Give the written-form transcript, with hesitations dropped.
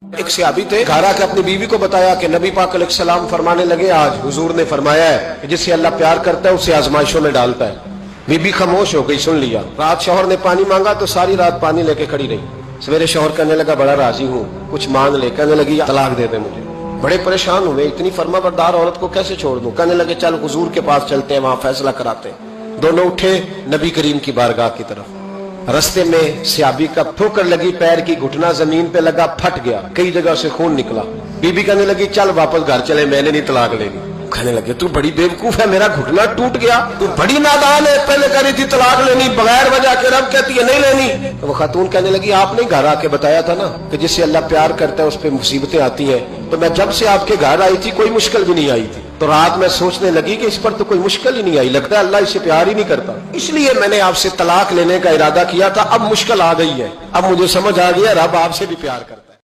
एक सहाबी थे, घर आके अपनी बीवी को बताया कि नबी पाक अलैहिस्सलाम फरमाने लगे, आज हुजूर ने फरमाया है कि जिससे अल्लाह प्यार करता है उसे आजमाइशों में डालता है। बीबी खामोश हो गई, सुन लिया। रात शौहर ने पानी मांगा तो सारी रात पानी लेके खड़ी रही। सवेरे शौहर कहने लगा, बड़ा राजी हूँ, कुछ मांग ले। कहने लगी, तलाक दे दे मुझे। बड़े परेशान हुए, इतनी फर्माबरदार औरत को कैसे छोड़ दूं। कहने लगे, चल हुजूर के पास चलते हैं, वहां फैसला कराते हैं। दोनों उठे नबी करीम की बारगाह की तरफ। रास्ते में सहाबी का ठोकर लगी, पैर की घुटना जमीन पे लगा, फट गया, कई जगह से खून निकला। बीबी कहने लगी, चल वापस घर चले, मैंने नहीं तलाक लेनी। कहने लगे, तू बड़ी बेवकूफ है, मेरा घुटना टूट गया, तू बड़ी नादान है, पहले कह रही थी तलाक लेनी बगैर वजह के, रब कहती है नहीं लेनी। तो वो खातून कहने लगी, आपने घर आके बताया था ना कि जिससे अल्लाह प्यार करता है उस पर मुसीबतें आती है, तो मैं जब से आपके घर आई थी कोई मुश्किल भी नहीं आई थी। तो रात में सोचने लगी कि इस पर तो कोई मुश्किल ही नहीं आई, लगता है अल्लाह इससे प्यार ही नहीं करता, इसलिए मैंने आपसे तलाक लेने का इरादा किया था। अब मुश्किल आ गई है, अब मुझे समझ आ गया रब आपसे भी प्यार करता है।